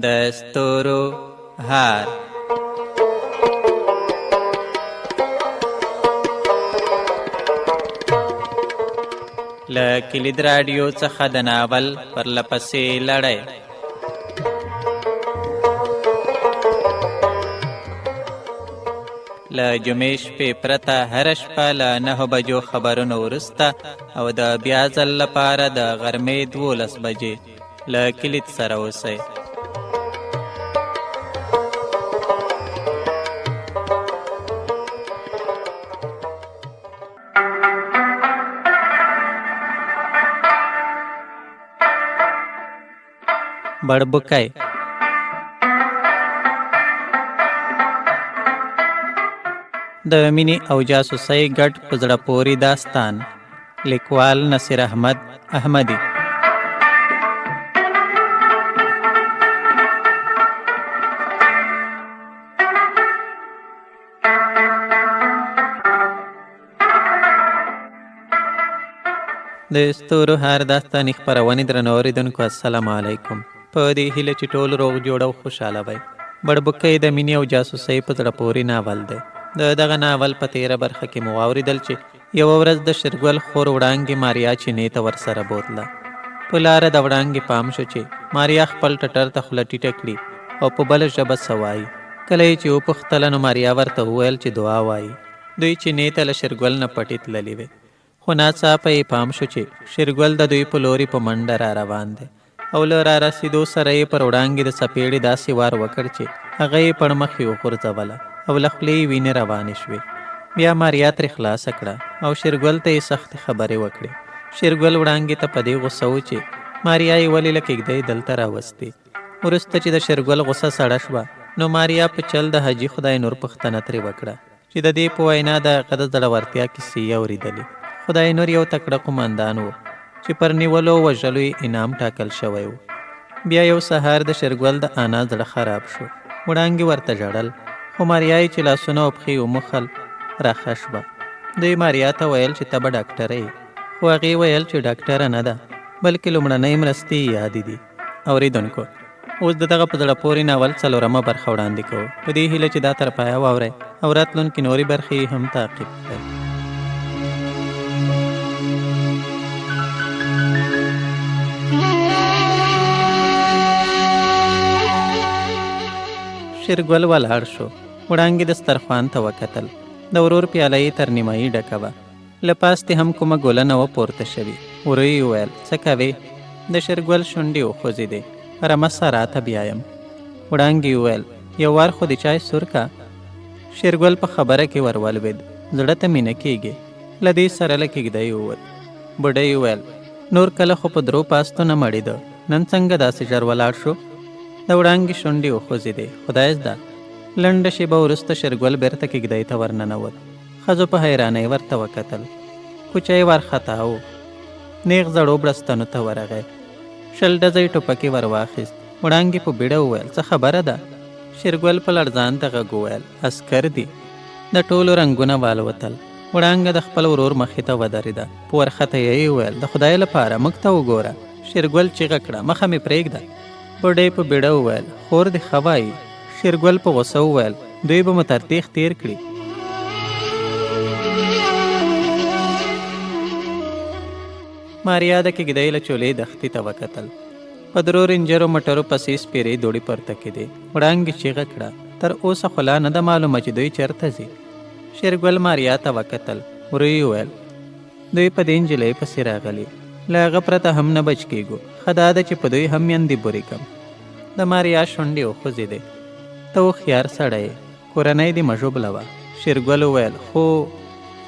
د ستورو هار. له کلید راډیو څخه د ناول پرلپسې لړۍ. له جمعې شپې پرته هره شپه له 9 بجو خبرونو وروسته او د بیا ځل لپاره د غرمې 12 بجې له کلید سره اوسئ. بړبوکی. د مینې او جاسوسۍ ګډ په زړه پورې داستان. لیکوال نصیر احمد احمدي. د ستورو هار داستاني خپرونې درنو اورېدونکو السلام علیکم. په دې هیله چې ټول روغ جوړ او خوشحاله وئ. بړبوکی د مینې او جاسوسۍ په زړه پورې ناول دی. د دغه ناول په 13 برخه کې مو واورېدل چې یوه ورځ د شېرګل خور وړانګې ماریا چینې ته ورسره بوتله. په لاره د وړانګې پام شو چې ماریا خپل ټټر ته خوله ټیټه کړي او په بله ژبه څه وایي. کله یې چې وپوښتله نو ماریا ورته وویل چې دعا وایي. دوی چینې ته له شېرګل نه پټې تللې وې، خو ناڅاپه یې پام شو چې شېرګل د دوی په لوري په منډه را روان دی او له را رسېدو سره یې پر وړانګې د څپېړې داسې وار وکړ چې هغه یې پړمخې وغورځوله او له خولې یې وینې روانې شوې. بیا ماریا ترې خلاصه کړه او شېرګل ته یې سختې خبرې وکړې. شېرګل وړانګې ته په دې غوسه و چې ماریا یې ولې له کېږدۍ دلته راوستې. وروسته چې د شېرګل غوسه سړه شوه نو ماریا په چل د حاجي خدای نور پوښتنه ترې وکړه چې د دې په وینا د هغه د زړورتیا کیسې یې اورېدلې. خدای نور یو تکړه قومندان و چې پر نیولو وژلو یې انعام ټاکل شوی و. بیا یو سهار د شېرګل د انا زړه خراب شو. وړانګې ورته ژړل، خو ماریا یې چې لاسونه او پښې وموښل راښه شوه. دوی ماریا ته ویل چې ته به ډاکټره یې، خو هغې ویل چې ډاکټره نه ده بلکې لومړنۍ مرستې یې یادې دي. اورېدونکو، اوس د دغه په زړه پورې ناول 4مه برخه وړاندې کوو. په دې هیله چې دا تر پایه واورئ او راتلونکې نورې برخې یې هم تعقیب کړئ. شېرګل ولاړ شو. وړانګې دسترخوان ته وکتل. د ورور پیاله یې تر نیمایي ډکه وه. له پاستې هم کومه ګوله نه وه پورته شوې. ورو یې وویل څه کوې؟ د شېرګل شونډې وخوځېدې. رمه سه راته بیایم. وړانګې وویل یو وار خو د چای سور کا. شېرګل په خبره کې ور ولوېد. زړه ته مې نه کېږي. له دې سره له کېږدۍ ووت. بوډۍ وویل نور کله خو په درو پاستو نه مړېده، نن څنګه داسې ژر ولاړ شو؟ د وړانګې شونډې وخوځېدې. خدای زده. لنډه شېبه وروسته شېرګل بېرته کېږدۍ ته ورننوت. ښځو په حیرانۍ ورته وکتل. کوچی وارخطا و. نیغ زړو بړستنو ته ورغی. 20 ډزی ټوپکې ور واخیست. وړانګې په بیړه وویل څه خبره ده؟ شېرګل په لړزان ته غږ وویل عسکر دي. د ټولو رنګونه والوتل. وړانګه د خپل ورور مخې ته ودرېده. په وارخطایۍ یې وویل د خدای لپاره موږ ته وګوره. شېرګل چیغه کړه مخه مې پرېږده. بوډۍ په بیړه وویل خور دې ښه وایي. شېرګل په غوسه وویل دوی به مو تر تېغ تېر کړي. ماریا د کېږدۍ له چولې دښتې ته وکتل. په درو رنجرو موټرو پسې سپېرې دوړې پورته کېدې. وړانګې چیغه کړه تر اوسه خو لا نه ده معلومه چې دوی چېرته ځي. شېرګل ماریا ته وکتل. ورو یې وویل دوی په دې نجلۍ پسې راغلي. له هغه پرته هم نه بچ کېږو. ښه دا ده چې په دوی هم میندې بورې کړم. د ماریا شونډې وخوځېدې. ته هوښیار سړی یې، کورنۍ دې مه ژوبله وه. شېرګل وویل خو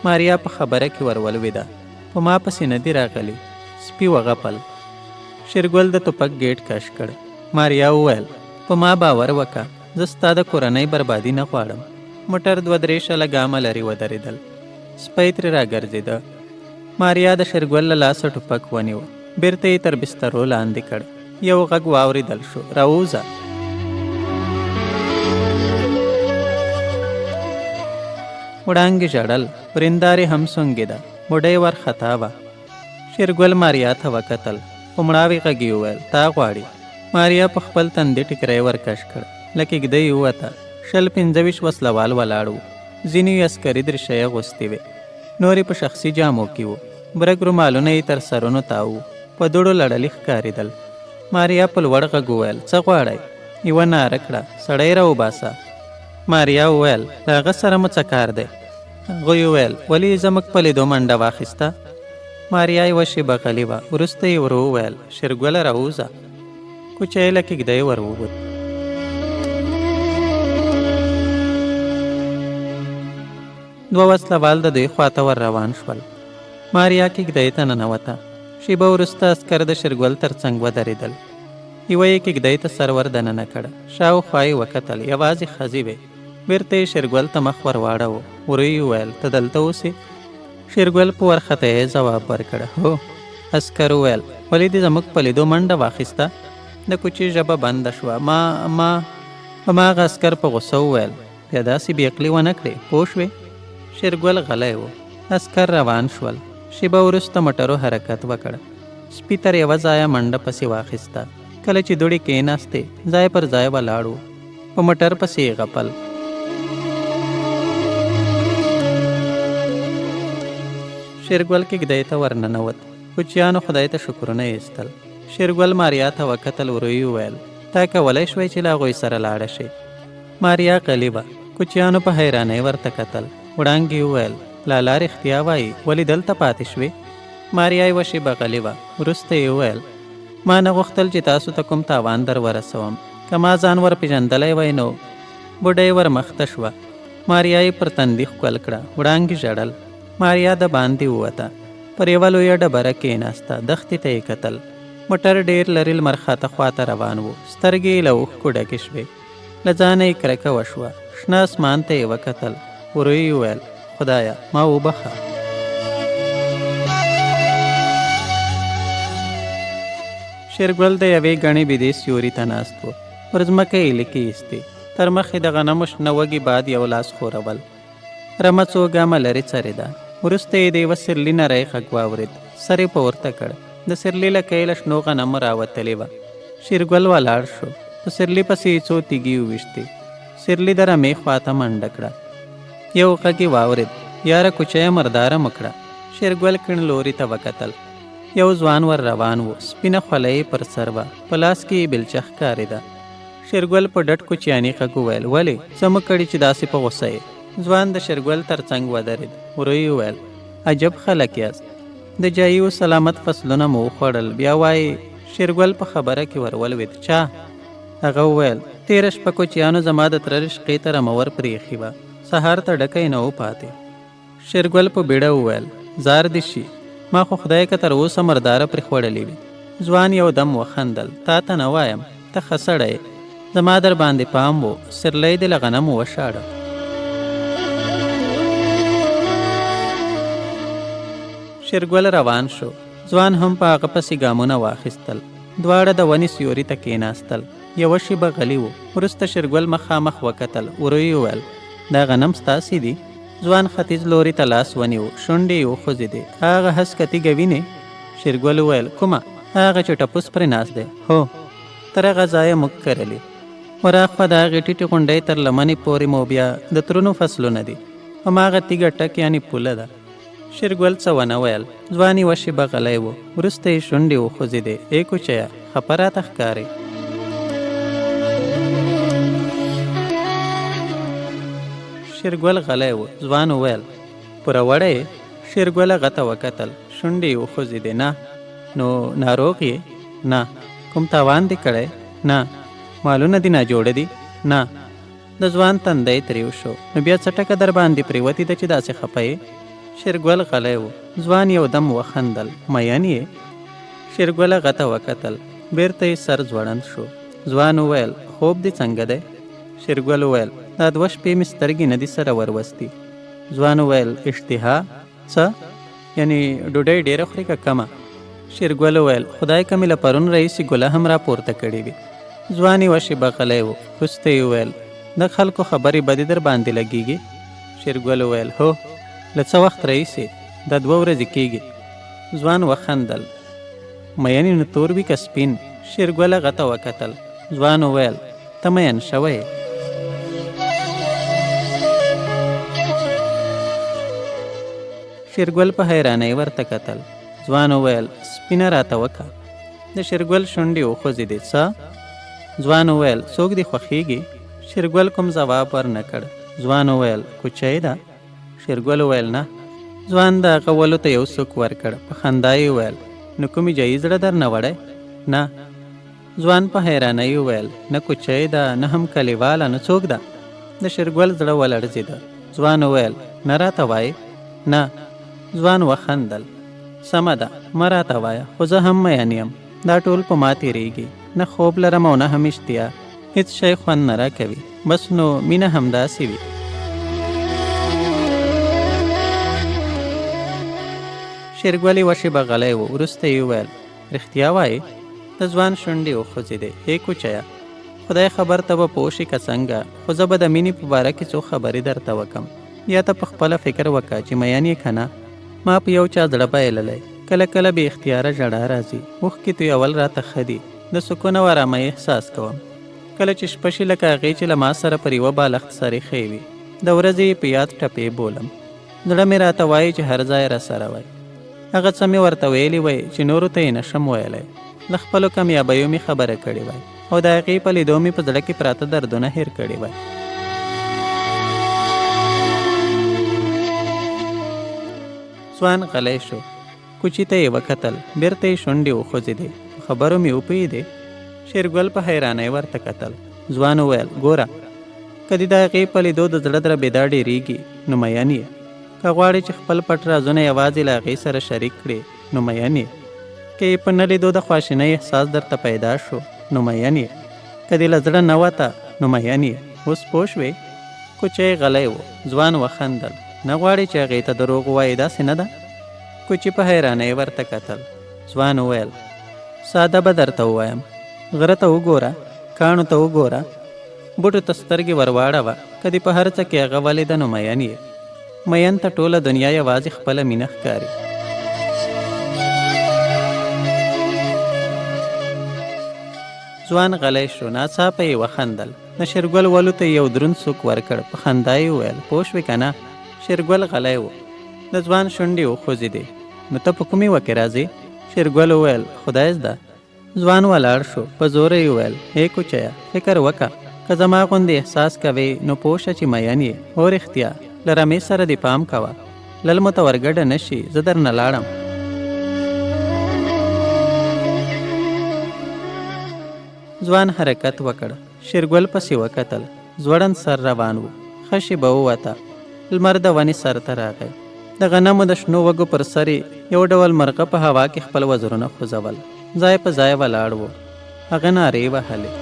ماریا په خبره کې ور ولوېده. په ما پسې نه دي راغلي. سپي وغپل. شېرګل د ټوپک ګېټ کش کړ. ماریا وویل په ما باور وکړه، زه ستا د کورنۍ بربادي نه غواړم. موټر 2-3 شله ګامه لرې ودرېدل. سپی ترې راګرځېده. ماریا د شېرګل له لاسه ټوپک ونیو. بیرته یې تر بسترو لاندې کړ. یو غږ واورېدل شو راووځه. وړانګې ژړل. ورېندارې هم سونګېده. بوډۍ وارخطا وه. شېرګل ماریا ته وکتل. په مړاوي غږ یې وویل تا غواړي. ماریا په خپل تندي ټیکری ورکش کړ. له کېږدۍ ووته. 25 وسلوال ولاړ وو. ځینې یې عسکري درشۍ اغوستې وې، نور یې په شخصي جامو کې وو. برګ رومالونه یې تر سرونو تاو وو. په دوړو لړلي ښکارېدل. ماریا په لوړ غږ وویل: څه غواړئ؟ یوه ناره کړه: سړی راوباسه. ماریا وویل: له هغه سره مو څه کار دی؟ هغوی وویل: ولې یې زموږ په لیدو منډه واخیسته؟ ماریا یوه شېبه غلې وه. وروسته یې ورو وویل: شېرګله راووځه. کوچی له کېږدۍ ور ووت. دوه وسلوال د دوی خواته ور روان شول. ماریا کېږدۍ ته ننوته. شېبه وروسته عسکر د شېرګل تر څنګ ودرېدل. یوه یې کېږدۍ ته سر ور دننه کړ. شاوخوا یې وکتل. یوازې ښځې وې. بېرته یې شېرګل ته مخ ور واړاوه. ورو یې وویل: ته دلته اوسې؟ شېرګل په ورخطه یې ځواب ورکړ: هو. عسکر وویل: ولې دې زموږ په لیدو منډه واخیسته؟ د کوچي ژبه بنده شوه. هماغه عسکر په غوسه وویل: بیا داسې بېعقلي ونه کړې، پوه شوې؟ شېرګل غلی و. عسکر روان شول. شېبه وروسته موټرو حرکت وکړ. سپي تر یوه ځایه منډه پسې واخیسته. کله چې دوړې کېناستې، ځای پر ځای ولاړ و. په موټر پسې یې غپل. شېرګل کېږدۍ ته ورننوت. کوچیانو خدای ته شکرونه ایستل. شېرګل ماریا ته وکتل. ورو یې وویل: تا کولی شوی چې له هغوی سره لاړه شې؟ ماریا غلې وه. کوچیانو په حیرانۍ ورته کتل. وړانګې وویل: لالا رښتیا وایي، ولې دلته پاتې شوې؟ ماریا یوه شېبه غلې وه. وروسته یې وویل: ما نه غوښتل چې تاسو ته کوم تاوان در ورسوم. که ما ځان ور پېژندلی وای نو. بوډۍ ور مخته شوه. ماریا یې پر تندي ښکل کړه. وړانګې ژړل. ماریا د باندې ووته. پر یوه لویه ډبره کېناسته. دښتې ته یې کتل. موټر ډېر لرې لمر خاته خواته روان و. سترګې یې له اوښکو ډکې شوې. له ځانه یې کرکه وشوه. شنه اسمان ته یې وکتل. ورو یې وویل: خدایه ما وبخه. شېرګل د یوې ګڼې بېدې سیوري ته ناست و. پر ځمکه یې لیکې ایستې. تر مخې د غنمو شنه وږي باد یو لاس ښورول. رمه څو ګامه لرې څرېده. وروسته یې د یوه سرلي نری غږ واورېد. سر یې پورته کړ. د سرلي لکۍ له شنو غنمو راوتلې وه. شېرګل ولاړ شو. په سرلي پسې یې څو تیږې وویشتې. سرلي د رمې خواته منډه کړه. یو غږ یې واورېد: یاره کوچیه مرداره مه کړه. شېرګل کیڼ لوري ته وکتل. یو ځوان ور روان و. سپینه خولۍ پر سر وه. په لاس کې یې بېلچه ښکارېده. شېرګل په ډډ کوچیاني غږ وویل: ولې څه مه کړي چې داسې په غوسه یې؟ ځوان د شېرګل تر څنګ ودرېد. ورو یې وویل: عجب خلک یاست. د جایي و سلامت فصلونه مو وخوړل، بیا وایي. شېرګل په خبره کې ور ولوېد: چا؟ هغه وویل: تېره شپه کوچیانو زما د تره رشقې ته رمور پرېښې وه. سهار ته ډکی نه و پاتې. شېرګل په بیړه وویل: زار دې شي، ما خو خدای که تر اوسه مرداره پرې خوړلې وي. ځوان یو دم وخندل: تا ته نه وایم، ته ښه سړی یې. زما در باندې پام و، سرلی دې له غنمو وشاړه. شېرګل روان شو. ځوان هم په هغه پسې ګامونه واخیستل. دواړه د ونې سیوري ته کېناستل. یوه شېبه غلي و. وروسته شېرګل مخامخ وکتل. ورو یې وویل: دا غنم ستاسې دي؟ ځوان ختیځ لوري ته لاس ونیو. شونډې یې وخوځېدې. هغه هسکتیږه وینې؟ شېرګل وویل: کومه؟ هغه چې ټپوس پرې ناست دی. هو، تر هغه ځایه موږ کرلې. وراخوا د هغې ټیټې غونډۍ تر لمنې پورې مو بیا د ترونو فصلونه دي. هماغه تیږه ټک یعنې پوله ده. شېرګل څه ونه ویل. ځوان یوه شېبه غلی و. وروسته یې شونډې وخوځېدې. ای کوچیه، خفه راته ښکارې. شېرګل غلی و. ځوان وویل: پوره وړی یې؟ شېرګل هغه ته وکتل. شونډې یې وخوځېدې. نه. نو ناروغ یې؟ نه. کوم تاوان دې کړی؟ نه. مالونه دې ناجوړه دي؟ نه. د ځوان تندی تریو شو. نو بیا څه ټکه در باندې پرېوتې ده چې داسې خفه یې؟ شېرګل غلی و. ځوان یو دم وخندل: مین یې؟ شېرګل هغه ته وکتل. بېرته یې سر ځوړند شو. ځوان وویل: خوب دې څنګه دی؟ شېرګل وویل: دا 2 شپې مې سترګې نه دي سره وروستي. ځوان وویل: اشتها؟ څه؟ یعنې ډوډۍ ډېره خورې که کمه؟ شېرګل وویل: خدای که مې له پرون راهیسې ګله هم راپورته کړې وي. ځوان یوه شېبه غلی و. وروسته یې وویل: د خلکو خبرې بدې در باندې لګېږي؟ شېرګل وویل: هو، له څه وخت راهیسې؟ دا 2 ورځې کېږي. ځوان وخندل: مینې نو تور وي که سپین؟ شېرګل هغه ته وکتل. ځوان وویل ته مین شوی. شېرګل په حیرانۍ ورته کتل. ځوان وویل سپینه راته وکه. د شېرګل شونډې وخوځېدې. څه؟ ځوان وویل څوک دې خوښیږي؟ شېرګل کوم ځواب ورنه کړ. ځوان وویل کوچی ده. شېرګل وویل نه. ځوان د هغه ولو ته یو سوک ورکړ. په خندا یې وویل نو کومې جایي زړه درنه وړی؟ نه. ځوان په حیرانۍ وویل نه کوچی ده نه هم کلیواله، نو څوک ده؟ د شېرګل زړه ولړزېده. ځوان وویل نه راته وایې؟ نه. ځوان وخندل. سمه ده مه راته وایه، خو زه هم مین یم. دا ټول په ما تېرېږي، نه خوب لرم او نه هم اشتیا. هېڅ شی خوند نه راکوي. بس نو مینه همداسې وي. شېرګل یوه شېبه غلی و. وروسته یې وویل رښتیا وایې؟ د ځوان شونډې وخوځېدې. هې کوچیه، خدای خبر ته به پوه شي که څنګه، خو زه به د مینې په باره کې څو خبرې درته وکم. یا ته په خپله فکر وکړه چې مین یې که نه. ما په یو چا زړه بایللی. کله کله بې اختیاره ژړا راځي. اوښکې تویول راته ښه دي. د سکون او ارامۍ احساس کوم. کله چې شپه شي لکه هغې چې له ما سره پر یوه بالښت سر ایښی وي. د ورځې یې په یاد ټپې بولم. زړه مې راته وایي چې هر ځای راسره وای. هغه څه مې ورته ویلي وای چې نورو ته یې نشم ویلی. له خپلو کامیابیو مې خبره کړې وای او د هغې په لیدو مې په زړه کې پراته دردونه هېر کړي وای. ځوان غلی شو. کوچي ته یې وکتل. بېرته یې شونډې وخوځېدې. په خبرو مې وپوهېدې؟ شېرګل په حیرانۍ ورته کتل. ځوان وویل ګوره، که دې د هغې په لیدو د زړه دربېدا ډېرېږي نو مین یې. که غواړې چې خپل پټ رازونه یوازې له هغې سره شریک کړې نو مین یې. که یې په نه لیدو د خواشینۍ احساس درته پیدا شو نو مین یې. که دې له زړه نه وته نو مین یې. اوس پوه شوې؟ کوچی غلی و. ځوان وخندل. نه غواړې چې هغې ته دروغ ووایې؟ داسې نه ده؟ کوچي په حیرانۍ ورته کتل. ځوان وویل ساده به درته ووایم. غره ته وګوره، کاڼو ته وګوره، بوټو ته سترګې ور واړوه. که دې په هر څه کې هغه ولیده نو مین یې. مین ته ټوله دنیا یوازې خپله مینه ښکاري. ځوان غلی شو. ناڅاپه یې وخندل. د شېرګل ولو ته یو دروند سوک ورکړ. په خندا یې وویل پوه شوې که نه؟ شېرګل غلی و. د ځوان شونډې وخوځېدې. نو ته په کومې وکې راځې؟ شېرګل وویل خدای زده. ځوان ولاړ شو. په زوره یې وویل هې کوچیه، فکر وکړه. که زما غوندې احساس کوې نو پوه شه چې مین یې. هو رښتیا. له رمې سره دې پام کوه. لل مو ته ورګډه نه شي. زه درنه لاړم. ځوان حرکت وکړ. شېرګل پسې وکتل. ځوړند سر روان و. ښه شېبه ووته. لمر د ونې سر ته راغی. د غنمو د شنو وږو پر سر یو ډول مرغه په هوا کې خپل وزرونه خوځول. ځای په ځای ولاړ و. هغه نارې وهلې.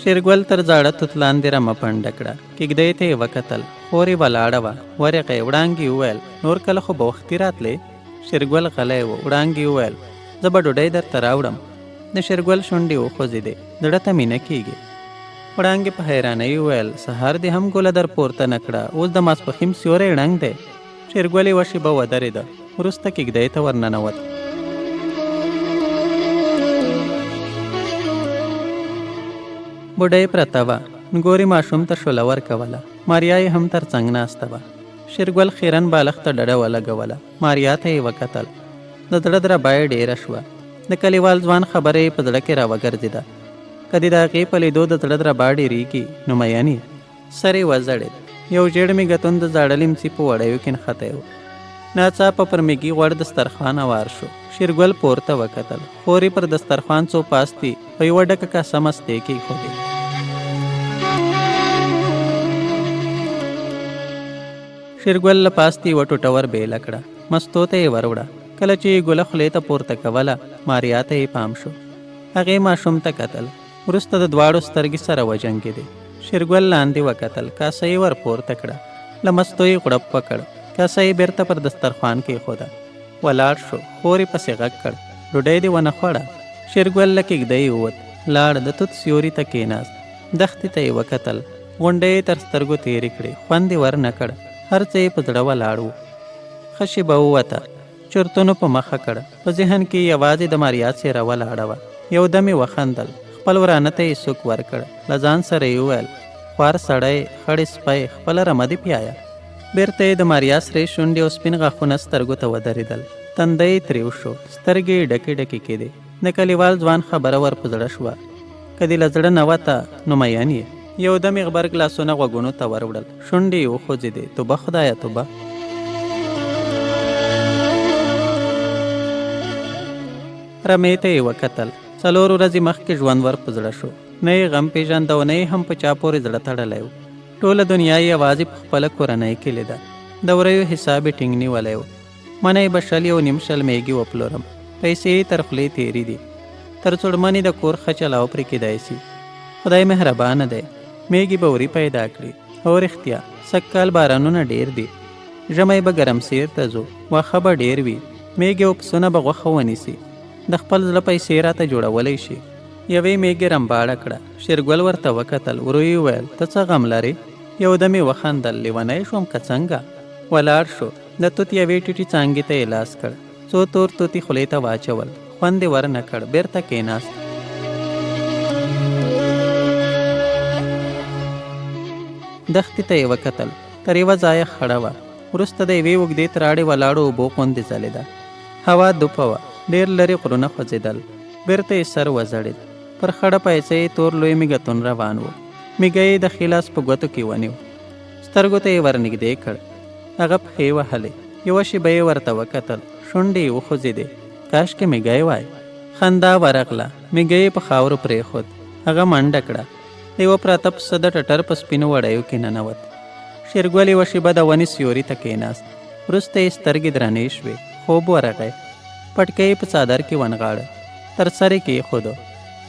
شېرګل تر زاړه توت لاندې رمه پنډه کړه. کېږدۍ ته یې وکتل. خور یې ولاړه وه. ورغی. وړانګې وویل نور کله خو به وختي راتلې؟ شېرګل غلی و. وړانګې وویل زه به ډوډۍ درته راوړم. د شېرګل شونډې وخوځېدې. زړه ته مې نه کېږي. وړانګې په حیرانۍ وویل سهار دې هم ګوله در پورته نه کړه، اوس د ماسپښین سیوری ړنګ دی. شېرګل یوه شېبه ودرېده. وروسته کېږدۍ ته ورننوت. بوډۍ پرته وه. نګوري ماشوم ته شوله ورکوله. ماریا یې هم تر څنګ ناسته وه. شېرګل خیرن بالښت ته ډډه ولګوله. ماریا ته یې وکتل. د زړه دربه یې ډېره شوه. د کلیوال ځوان خبره یې په زړه کې راوګرځېده. که دې د هغې په لیدو د زړه دربه ډېرېږي نو مین یې. سر یې وځړېد. یو ژېړ میږتون د زاړه لیمڅي په وړیو کې نښتی و. ناڅاپه پر میږي غوړ دسترخوان هوار شو. شېرګل پورته وکتل. خور یې پر دسترخوان څو پاستي په یوه ډکه کاسه مستې کېښودې. شېرګل له پاستي یوه ټوټه ور بېله کړه. مستو ته یې وروړه. کله چې یې ګوله خولې ته پورته کوله ماریا ته یې پام شو. هغې ماشوم ته کتل. وروسته د دواړو سترګې سره وجنګېدې. شېرګل لاندې وکتل. کاسه یې ور پورته کړه. له مستو یې غوړپ وکړ. کاسه یې بېرته پر دسترخوان کېښوده. ولاړ شو. خور یې پسې غږ کړ ډوډۍ دې ونه خوړه. شېرګل له کېږدۍ ووت. لاړ. د توت سیوري ته کېناست. دښتې ته یې وکتل. غونډۍ یې تر سترګو تېرې کړې. خوند یې ور نه کړ. هر څه یې په زړه ولاړ و. ښه شېبه ووته. چورتونو په مخه کړه. په ذهن کې یوازې د ماریا څېره ولاړه وه. یو دم یې وخندل. خپل ورانه ته یې سوک ورکړ. له ځان سره یې وویل خوار سړی، خړې سپی، خپله رمه دې پیایه. بیرته یې د ماریا سرې شونډې او سپین غاښونه سترګو ته ودرېدل. تندی یې تریو شو، سترګې یې ډکې ډکې کېدې. د کلیوال ځوان خبره ور په زړه شوه. که دې له زړه نه وته نو مین یې. یو دم یې غبرګ لاسونه غوږونو ته وروړل. شونډې یې وخوځېدې. توبه خدایه توبه. رمې ته یې وکتل. 4 ورځې مخکې ژوند ور په زړه شو. نه یې غم پېژانده او نه یې هم په چا پورې زړه تړلی و. ټوله دنیا یې یوازې په خپله کورنۍ کې لیده. د وریو حساب یې ټینګ نیولی و. منی به 1.5 میږي وپلورم. پیسې یې تر خولې تېرې دي. تر څوړمنې د کور ښه چلاو پرې کېدای سي. خدای مهربانه دی. میږي به وري پیدا کړي. او رښتیا سږکال بارانونه ډېر دي. ژمی به ګرمسیر ته ځو. واښه به ډېر وي. میږي او پسونه به غوښه ونیسي. د خپل زړه پیسې راته جوړولی شي. یوې میږي رمباړه کړه. شېرګل ورته وکتل. ورو یې وویل ته څه غم لرې؟ یو دم یې وخندل. لیونی شوم که څنګه؟ ولاړ شو. د توت یوې ټیټې څانګې ته یې لاس کړ. څو تور توتي خولې ته واچول. خوند یې ورنه کړ. بېرته کېناست. دښتې ته یې وکتل. تر یوه ځایه خړه وه. وروسته د یوې اوږدې تراړې ولاړو اوبو غوندې ځلېده. هوا دوپه وه. ډېر لرې غرونه خوځېدل. بېرته یې سر وځړېد. پر خړه پایڅه یې تور لوی میږتون روان و. میږه یې د ښي لاس په ګوتو کې ونیو. سترګو ته یې ورنږدې کړ. هغه پښې وهلې. یوه شېبه یې ورته وکتل. شونډې یې وخوځېدې. کاشکې میږی وای. خندا ورغله. میږه یې په خاورو پرېښود. هغه منډه کړه. د یوه پراته پسه د ټټر په سپینو وړیو کې ننوت. شېرګل یوه شېبه د ونې سیوري ته کېناست. وروسته یې سترګې درنې شوې. خوب ورغی. پټکی یې په څادر کې ونغاړه. تر سر یې کېښودو.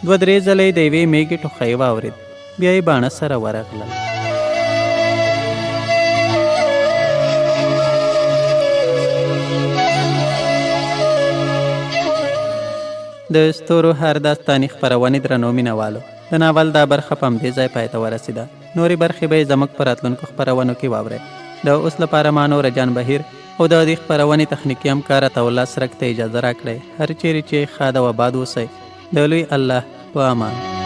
2-3 ځله یې د یوې میږې ټوخی واورېد. بیا یې باڼه سره ورغلل. د ستورو هر داستاني خپرونې درنو مینهوالو، د ناول دا برخه په همدې ځای پای ته ورسېده. نورې برخې به یې زموږ په راتلونکو خپرونو کې واورئ. د اوس لپاره ما نورجان بهیر او د دې خپرونې تخنیکي همکار عطاالله سرک ته اجازه راکړئ. هر چیرې چې ښاد او آباد اوسئ. د لوی الله په امان.